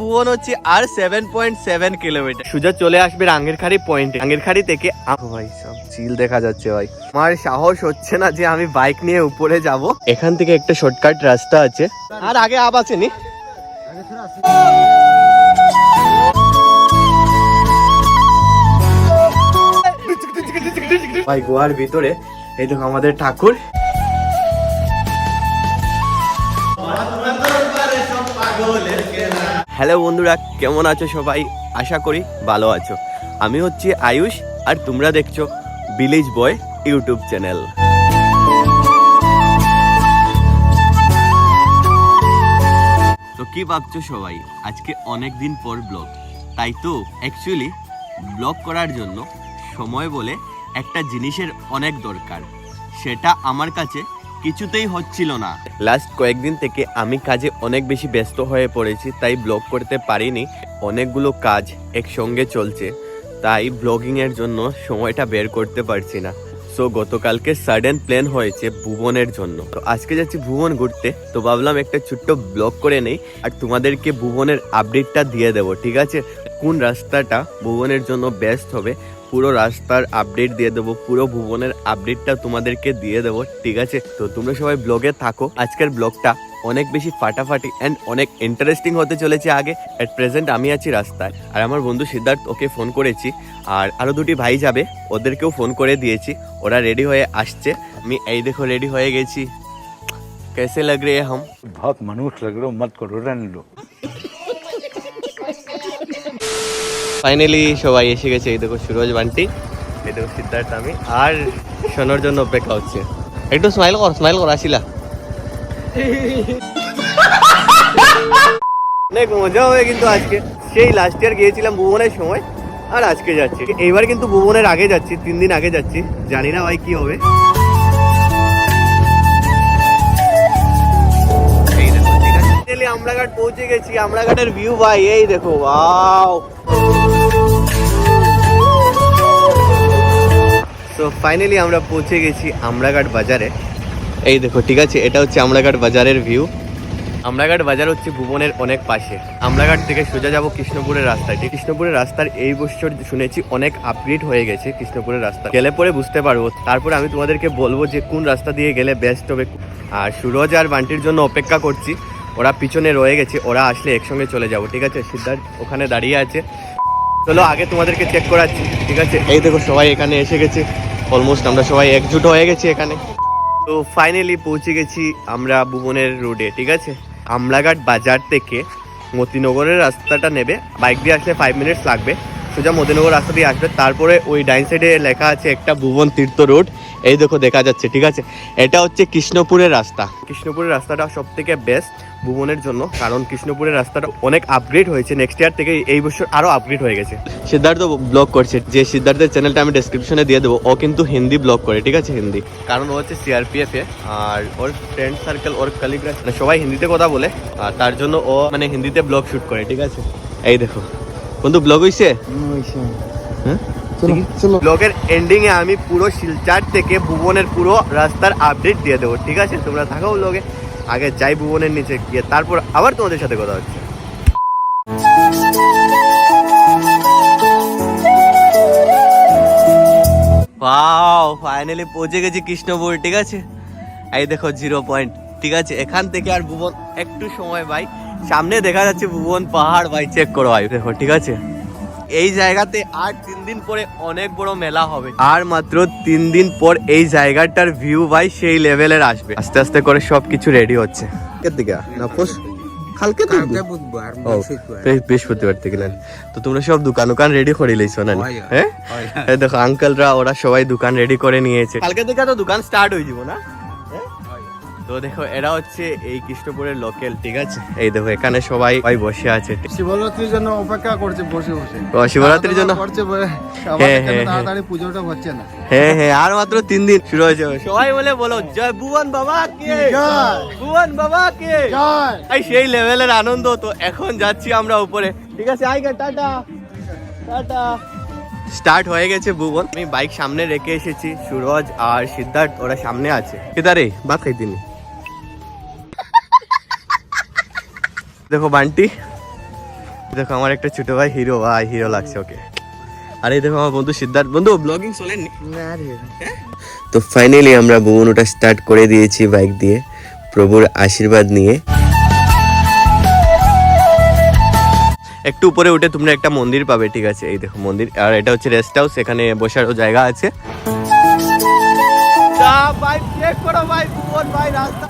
ভুবন হচ্ছে আর 7.7 কিলোমিটার। সোজা চলে আসবে রাঙ্গেরখাড়ি পয়েন্টে। রাঙ্গেরখাড়ি থেকে ভাই সব চিল দেখা যাচ্ছে ভাই। আমার সাহস হচ্ছে না যে আমি বাইক নিয়ে উপরে যাব। এখান থেকে একটা শর্টকাট রাস্তা আছে, আর আগে আব আছে নি। ভাই গোয়ার ভিতরে এই দেখো আমাদের ঠাকুর। হ্যালো বন্ধুরা, কেমন আছো সবাই? আশা করি ভালো আছো। আমি হচ্ছি আয়ুষ আর তোমরা দেখছো ভিলেজ বয় ইউটিউব চ্যানেল। তো কি ভাবছো সবাই, আজকে অনেক দিন পর ব্লগ, তাই তো অ্যাকচুয়ালি ব্লগ করার জন্য সময় বলে একটা জিনিসের অনেক দরকার, সেটা আমার কাছে কিছুতেই হচ্ছিল না। লাস্ট কয়েকদিন থেকে আমি কাজে অনেক বেশি ব্যস্ত হয়ে পড়েছি, তাই ব্লগ করতে পারিনি। অনেকগুলো কাজ একসঙ্গে চলছে, তাই ব্লগিং এর জন্য সময়টা বের করতে পারছি না। সো গতকালকে সাডেন প্ল্যান হয়েছে ভুবনের জন্য। তো আজকে যাচ্ছি ভুবন ঘুরতে, তো ভাবলাম একটা ছোট্ট ব্লগ করে নেই আর তোমাদেরকে ভুবনের আপডেটটা দিয়ে দেবো, ঠিক আছে? কোন রাস্তাটা ভুবনের জন্য বেস্ট হবে পুরো রাস্তার আপডেট দিয়ে দেবো, পুরো ভুবনের আপডেটটা তোমাদেরকে দিয়ে দেবো, ঠিক আছে? তো তোমরা সবাই ব্লগে থাকো। আজকের ব্লগটা অনেক বেশি ফাটাফাটি অ্যান্ড অনেক ইন্টারেস্টিং হতে চলেছে। আগে এট প্রেজেন্ট আমি আছি রাস্তায়, আর আমার বন্ধু সিদ্ধার্থ, ওকে ফোন করেছি। আর আরো দুটি ভাই যাবে, ওদেরকেও ফোন করে দিয়েছি, ওরা রেডি হয়ে আসছে। আমি এই দেখো রেডি হয়ে গেছি। कैसे लग रहे हैं हम? बहुत मनुष्य लग रहे हो, मत करो, रहने दो। ফাইনালি সবাই এসে গেছে। এই দেখো সুরজ বান্টি, এই দেখো সিদ্ধার্থ, আমি আর শোনার জন্য অপেক্ষা হচ্ছে। একটু স্মাইল কর আসিলা। অনেক মজা হবে কিন্তু আজকে। সেই লাস্ট ইয়ার গিয়েছিলাম ভুবনের সময়, আর আজকে যাচ্ছি। এইবার কিন্তু ভুবনের আগে যাচ্ছি, 3 দিন আগে যাচ্ছি। জানি না ভাই কি হবে। এই দেখো ঠিক আছে, আমরাঘাট পৌঁছে গেছি। আমরাঘাটের ভিউ ভাই এই দেখো, ওয়াও। তো ফাইনালি আমরা পৌঁছে গেছি আমরাঘাট বাজারে। এই দেখো ঠিক আছে, এটা হচ্ছে আমরাঘাট বাজারের ভিউ। আমরাঘাট বাজার হচ্ছে ভুবনের অনেক পাশে। আমরাঘাট থেকে সোজা যাব কৃষ্ণপুরের রাস্তায়। কৃষ্ণপুরের রাস্তার এই বছর শুনেছি অনেক আপগ্রেড হয়ে গেছে। কৃষ্ণপুরের রাস্তা গেলে পরে বুঝতে পারবো, তারপরে আমি তোমাদেরকে বলবো যে কোন রাস্তা দিয়ে গেলে বেস্ট হবে। আর সুরজ আর বান্টির জন্য অপেক্ষা করছি, ওরা পিছনে রয়ে গেছে, ওরা আসলে একসঙ্গে চলে যাব, ঠিক আছে? সিদ্ধার্থ ওখানে দাঁড়িয়ে আছে। চলো আগে তোমাদেরকে চেক করাচ্ছি, ঠিক আছে? এই দেখো সবাই এখানে এসে গেছে, অলমোস্ট আমরা সবাই একজুট হয়ে গেছি এখানে। তো ফাইনালি পৌঁছে গেছি আমরা ভুবনের রোডে, ঠিক আছে? আমরাঘাট বাজার থেকে মতিনগরের রাস্তাটা নেবে, বাইক দিয়ে আসলে 5 মিনিটস লাগবে। সোজা মতিনগর রাস্তা দিয়ে আসবে, তারপরে ওই ডাইন সাইডে লেখা আছে একটা ভুবন তীর্থ রোড। এই দেখো দেখা যাচ্ছে, ঠিক আছে? এটা হচ্ছে কৃষ্ণপুরের রাস্তা। কৃষ্ণপুরের রাস্তাটা সব থেকে বেস্ট ভুবনের জন্য, কারণ কৃষ্ণপুরের রাস্তাটা অনেক আপগ্রেড হয়েছে। নেক্সট ইয়ার থেকে এই বছর আরো আপগ্রেড হয়ে গেছে। সিদ্ধার্থ ব্লগ করছে, যে সিদ্ধার্থের চ্যানেলটা আমি ডেসক্রিপশনে দিয়ে দেবো। ও কিন্তু হিন্দি ব্লগ করে, ঠিক আছে? হিন্দি, কারণ ও হচ্ছে সিআরপিএফ এ, আর ওর ফ্রেন্ড সার্কেল, ওর কালিগরা সবাই হিন্দিতে কথা বলে, আর তার জন্য ও মানে হিন্দিতে ব্লগ শুট করে, ঠিক আছে? এই দেখো বন্ধু, ব্লগ হইছে? হ্যাঁ, ব্লগের এন্ডিং এ আমি পুরো শিলচর থেকে ভুবনের পুরো রাস্তার আপডেট দিয়ে দেবো, ঠিক আছে? তোমরা থাকো ব্লগে। আগে যাই ভুবনের নিচে গিয়ে, তারপর আবার তোমাদের সাথে কথা হচ্ছে। ওয়াও, ফাইনালি পৌঁছে গেছি কৃষ্ণপুর, ঠিক আছে? এই দেখো 0 পয়েন্ট, ঠিক আছে? এখান থেকে আর ভুবন একটু সময় ভাই, সামনে দেখা যাচ্ছে ভুবন পাহাড় ভাই, চেক করো ভাই, দেখো ঠিক আছে? এই জায়গাতে আর 3 দিন পরে অনেক বড় মেলা হবে, আর মাত্র 3 দিন পর এই জায়গাটার ভিউ ভাই সেই লেভেলের আসবে। আস্তে আস্তে করে সবকিছু রেডি হচ্ছে। বৃহস্পতিবার থেকে নেন তো তোমরা সব দোকান রেডি করে লইছো না? হ্যাঁ, দেখো আঙ্কেলরা ওরা সবাই দোকান রেডি করে নিয়েছে। কালকে থেকে তো দোকান স্টার্ট হয়ে যাব না? তো দেখো এরা হচ্ছে এই কৃষ্ণপুরের লোকাল, ঠিক আছে? এই দেখো এখানে সবাই বসে আছে, শিবরাত্রির জন্য অপেক্ষা করছে বসে বসে। শিবরাত্রির জন্য তাড়াতাড়ি পুজোটা হচ্ছে না। হ্যাঁ, আর মাত্র 3 দিন শুরু হয়ে যাবে। সবাই বলে বলো জয় ভুবন বাবা কে, ভুবন বাবা কে জয়। এই সেই লেভেলের আনন্দ। তো এখন যাচ্ছি আমরা উপরে, ঠিক আছে? আইগা, টাটা টাটা। স্টার্ট হয়ে গেছে ভুবন। আমি বাইক সামনে রেখে এসেছি, সুরজ আর সিদ্ধার্থ ওরা সামনে আছে। কেদারে ভাত খাইতিনি। দেখো বান্টি দেখো আমার একটা ছোট ভাই হিরো, ভাই হিরো লাগছে ওকে। আর এই দেখো আমার বন্ধু সিদ্ধার্থ। বন্ধু ব্লগিং চলেননি? তো ফাইনালি আমরা ভুবন ওটা স্টার্ট করে দিয়েছি বাইক দিয়ে, প্রভুর আশীর্বাদ নিয়ে। একটু উপরে উঠে তোমরা একটা মন্দির পাবে, ঠিক আছে? এই দেখো মন্দির, আর এটা হচ্ছে রেস্ট হাউস, এখানে বসারও জায়গা আছে।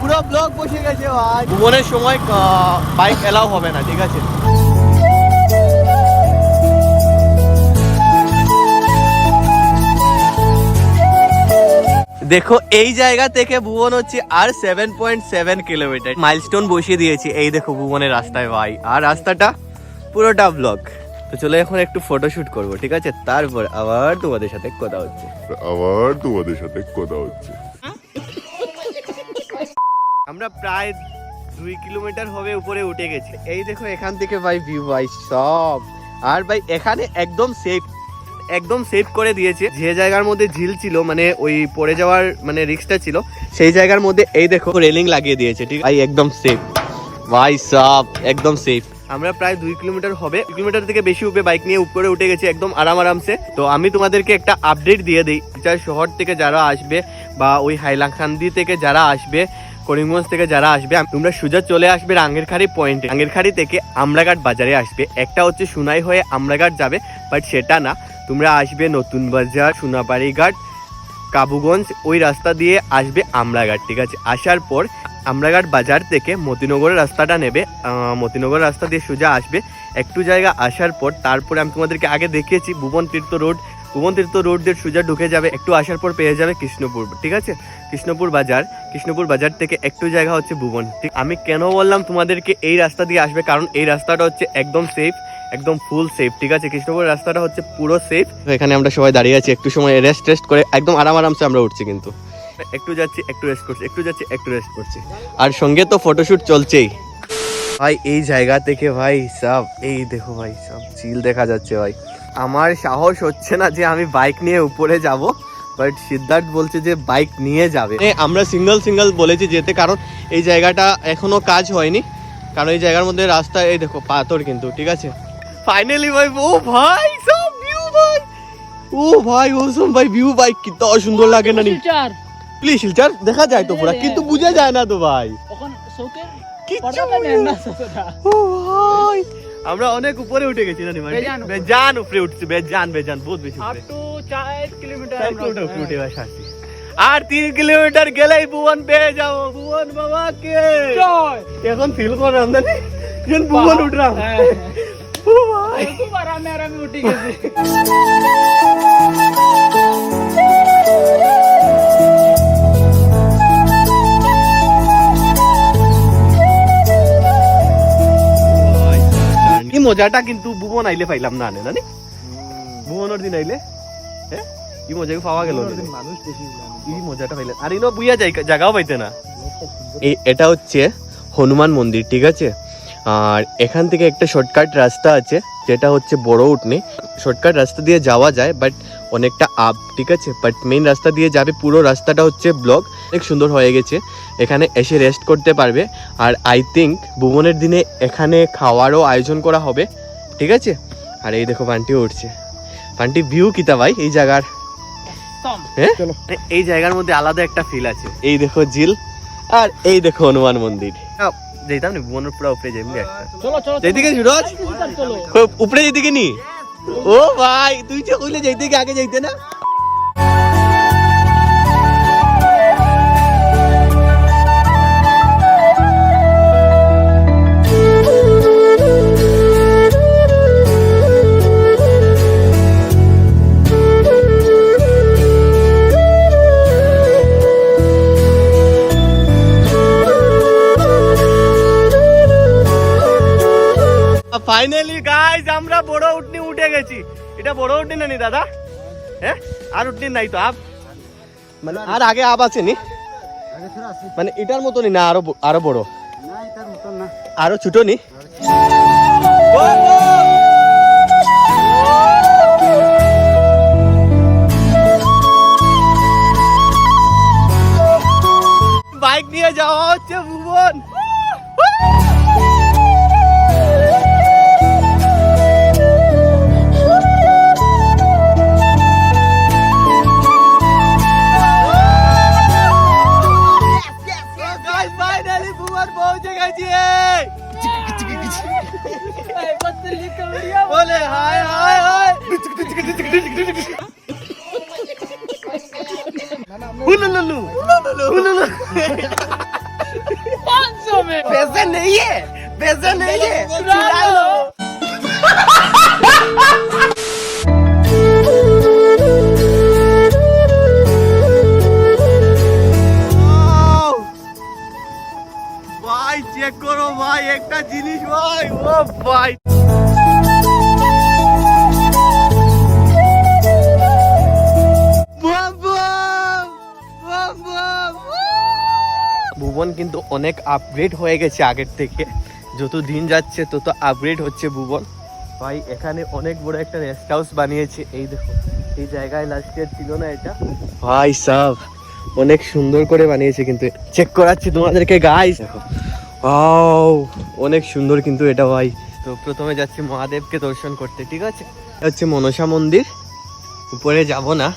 পুরো ব্লক বসে গেছে ভাই। ভুবনের সময় বাইক এলাও হবে না, ঠিক আছে? দেখো এই জায়গা থেকে ভুবন হচ্ছে আর 7.7 কিলোমিটার মাইলস্টোন বসিয়ে দিয়েছি। এই দেখো ভুবনের রাস্তায় ভাই, আর রাস্তাটা পুরোটা ব্লক। তো চলো এখন একটু ফটোশুট করব, ঠিক আছে? তারপর আবার তোমাদের সাথে কথা হচ্ছে। আমরা প্রায় 2 কিলোমিটার হবে উপরে উঠে গেছি। এই দেখো এখান থেকে ভাই ভিউ ভাই সব। আর ভাই এখানে একদম সেফ করে দিয়েছে। যে জায়গার মধ্যে ঝিল ছিল, মানে ওই পড়ে যাওয়ার মানে রিস্কটা ছিল, সেই জায়গার মধ্যে এই দেখো রেলিং লাগিয়ে দিয়েছে, ঠিক ভাই? একদম সেফ ভাই, সব একদম সেফ। আমরা প্রায় 2 কিলোমিটার হবে, 2 কিলোমিটার থেকে বেশি উপরে বাইক নিয়ে উপরে উঠে গেছি একদম আরামসে। তো আমি তোমাদেরকে একটা আপডেট দিয়ে দিই, শহর থেকে যারা আসবে বা ওই হাইলাকান্দি থেকে যারা আসবে, করিমগঞ্জ থেকে যারা আসবে, তোমরা সোজা চলে আসবে রাঙ্গেরখাড়ি পয়েন্টে। রাঙ্গেরখাড়ি থেকে আমরাঘাট বাজারে আসবে। একটা হচ্ছে সোনাই হয়ে আমরাঘাট যাবে, বাট সেটা না, তোমরা আসবে নতুন বাজার, সোনাপাড়ি ঘাট, কাবুগঞ্জ, ওই রাস্তা দিয়ে আসবে আমরাঘাট, ঠিক আছে? আসার পর আমরাঘাট বাজার থেকে মতিনগরের রাস্তাটা নেবে, মতিনগর রাস্তা দিয়ে সোজা আসবে। একটু জায়গা আসার পর তারপরে আমি তোমাদেরকে আগে দেখিয়েছি ভুবন তীর্থ রোড দিয়ে সোজা ঢুকে যাবে। একটু আসার পর পেয়ে যাবে কৃষ্ণপুর, ঠিক আছে? কৃষ্ণপুর বাজার থেকে একটু জায়গা হচ্ছে ভুবন। ঠিক আমি কেন বললাম তোমাদেরকে এই রাস্তা দিয়ে আসবে, কারণ এই রাস্তাটা হচ্ছে একদম সেফ, একদম ফুল সেফ, ঠিক আছে? কৃষ্ণপুর রাস্তাটা হচ্ছে পুরো সেফ। এখানে আমরা সবাই দাঁড়িয়ে আছি, একটু সময় রেস্ট করে একদম আরামসে আমরা উঠছি, কিন্তু একটু যাচ্ছি একটু রেস্ট করছি, একটু যাচ্ছি একটু রেস্ট করছি, আর সঙ্গে তো ফটোশুট চলছেই ভাই। এই জায়গা থেকে ভাই সব, এই দেখো ভাই সব ঝিল দেখা যাচ্ছে ভাই। আমার সাহস হচ্ছে না যে আমি বাইক নিয়ে উপরে যাব, বাট সিদ্ধার্থ বলছে যে বাইক নিয়ে যাবে। আমরা সিঙ্গেল বলেছি যেতে, কারণ এই জায়গাটা এখনো কাজ হয়নি, কারণ এই জায়গার মধ্যে রাস্তা এই দেখো পাথর কিন্তু, ঠিক আছে? ফাইনালি ভাই, ও ভাই সব ভিউ ভাই, ও ভাই ওসম ভাই ভিউ ভাই, কত সুন্দর লাগে না? প্লিজ শিলচার দেখা যায় তো পুরা, কিন্তু বোঝা যায় না তো ভাই। আমরা অনেক উপরে উঠে গেছি, বেজান উপরে উঠছি, বেজান বহুত বেশি উপরে। 4 কিলোমিটার উপরে উঠে আসছি, আর 3 কিলোমিটার গেলেই ভুবন পেয়ে যাবো। ভুবন বাবাকে এখন ফিল করলাম না, ভুবন উঠলাম। আরামে উঠে গেছি। মজাটা কিন্তু ভুবন আইলে পাইলাম না, না ভুবনের দিন আইলে এই মজা পাওয়া গেল, মানুষ বেশি এই মজাটা পাইলেন। আর ইনো বুইয়া জায়গাও পাইতে না। এটা হচ্ছে হনুমান মন্দির, ঠিক আছে? আর এখান থেকে একটা শর্টকাট রাস্তা আছে, যেটা হচ্ছে বড় উঠনি। শর্টকাট রাস্তা দিয়ে যাওয়া যায়, বাট অনেকটা আপ, ঠিক আছে? বাট মেইন রাস্তা দিয়ে যাবে, পুরো রাস্তাটা হচ্ছে ব্লক, অনেক সুন্দর হয়ে গেছে। এখানে এসে রেস্ট করতে পারবে। আর আই থিঙ্ক ভুবনের দিনে এখানে খাওয়ারও আয়োজন করা হবে, ঠিক আছে? আর এই দেখো বান্টি উঠছে, বান্টি ভিউ কিতা ভাই এই জায়গার, হ্যাঁ এই জায়গার মধ্যে আলাদা একটা ফিল আছে। এই দেখো ঝিল, আর এই দেখো হনুমান মন্দির। যেতাম না ভুবনের পুরো উপরে যাই, যেদিকে সুরজ উপরে যেদিকে নি। ও ভাই তুই যে কইলে যাইতে কি আগে যাইতে না? ফাইনালি গাইস আমরা বড় উঠনি উঠে গেছি। এটা বড় উঠনি না নি দাদা? হ্যাঁ আর উঠনি নাই তো আপ, মানে আর আগে আপ আছে নি, মানে এটার মতনই না, আরো বড় না, এটার মতন না, আরো ছোট নি। বাইক নিয়ে যাওয়া হচ্ছে ভুবন। बोले हाय हाय हाय हुलुलुलु हुलुलुलु 500 में पैसे नहीं है चुरा लो ভাই চেক করো ভাই একটা জিনিস ভাই ও ভাই ভুবন কিন্তু অনেক আপগ্রেড হয়ে গেছে আগের থেকে যত দিন যাচ্ছে তত আপগ্রেড হচ্ছে ভুবন ভাই এখানে অনেক বড় একটা রেস্ট হাউস বানিয়েছে এই দেখো এই জায়গায় লাস্ট ইয়ার ছিল না এটা ভাই সাব অনেক সুন্দর করে বানিয়েছে কিন্তু চেক করাচ্ছি তোমাদেরকে গাইস দেখো অনেক সুন্দর কিন্তু এটা ভাই তো প্রথমে যাচ্ছি মহাদেবকে দর্শন করতে ঠিক আছে হচ্ছে মনসা মন্দির উপরে যাব না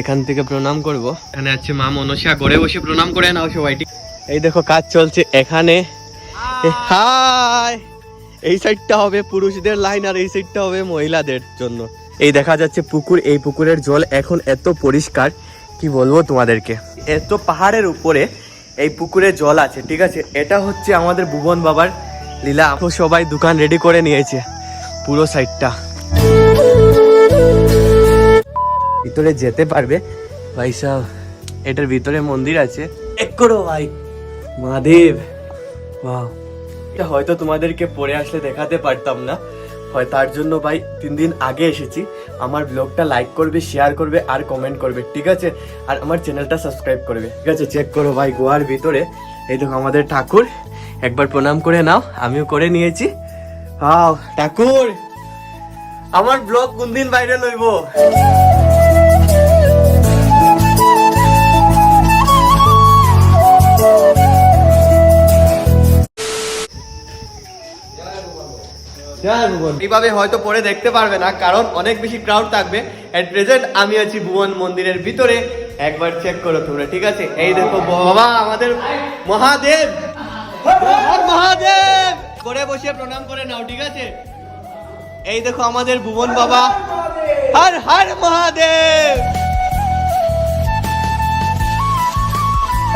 এখান থেকে প্রণাম করব এখানে আছে মা মনসা ঘরে বসে প্রণাম করে নাও সবাই ঠিক এই দেখো কাজ চলছে এখানে হাই এই সাইডটা হবে পুরুষদের লাইন আর এই সাইডটা হবে মহিলাদের জন্য এই দেখা যাচ্ছে পুকুর এই পুকুরের জল এখন এত পরিষ্কার কি বলবো তোমাদেরকে এত পাহাড়ের উপরে এই পুকুরে জল আছে ঠিক আছে এটা হচ্ছে আমাদের ভুবন বাবার লীলা সবাই দোকান রেডি করে নিয়েছে পুরো সাইডটা ভিতরে যেতে পারবে ভাই সাহেব এটার ভিতরে মন্দির আছে এক করো ভাই মহাদেব ওয়াও এটা হয়তো তোমাদেরকে পরে আসলে দেখাতে পারতাম না হয় তার জন্য ভাই 3 দিন আগে এসেছি আমার ব্লগটা লাইক করবে শেয়ার করবে আর কমেন্ট করবে ঠিক আছে আর আমার চ্যানেলটা সাবস্ক্রাইব করবে ঠিক আছে চেক করো ভাই গোয়ার ভিতরে এই দেখো আমাদের ঠাকুর একবার প্রণাম করে নাও আমিও করে নিয়েছি হাও ঠাকুর আমার ব্লগ কোন দিন ভাইরাল হইব এইভাবে হয়তো পরে দেখতে পারবে না কারণ অনেক বেশি ক্রাউড থাকবে এট প্রেজেন্ট আমি আছি ভুবন মন্দিরের ভিতরে একবার চেক করো তোমরা ঠিক আছে এই দেখো বাবা আমাদের মহাদেব মহাদেব করে বসে প্রণাম করে নাও ঠিক আছে এই দেখো আমাদের ভুবন বাবা হর হর মহাদেব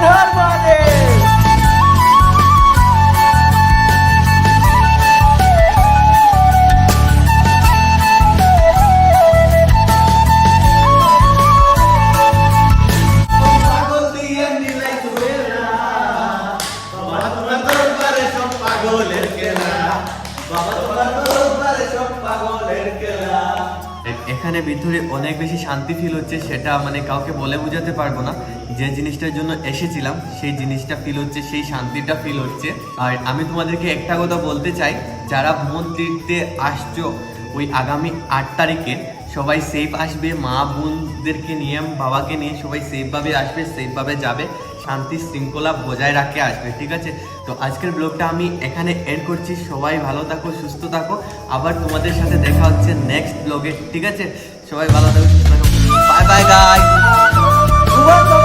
হর মহাদেব এখানে ভিতরে অনেক বেশি শান্তি ফিল হচ্ছে সেটা মানে কাউকে বলে বোঝাতে পারবো না যে জিনিসটার জন্য এসেছিলাম সেই জিনিসটা ফিল হচ্ছে সেই শান্তিটা ফিল হচ্ছে আর আমি তোমাদেরকে একটা কথা বলতে চাই যারা ভ্রমণ তীর্থে আসছো ওই আগামী 8 তারিখে সবাই সেফ আসবে মা বোনদেরকে নিয়ে বাবাকে নিয়ে সবাই সেফভাবে আসবে সেফভাবে যাবে শান্তি শৃঙ্খলা বজায় রাখে আসবে ঠিক আছে তো আজকের ব্লগটা আমি এখানে এন্ড করছি সবাই ভালো থাকো সুস্থ থাকো আবার তোমাদের সাথে দেখা হচ্ছে নেক্সট ব্লগে ঠিক আছে সবাই ভালো থাকো সুস্থ থাকো বাই বাই গাইস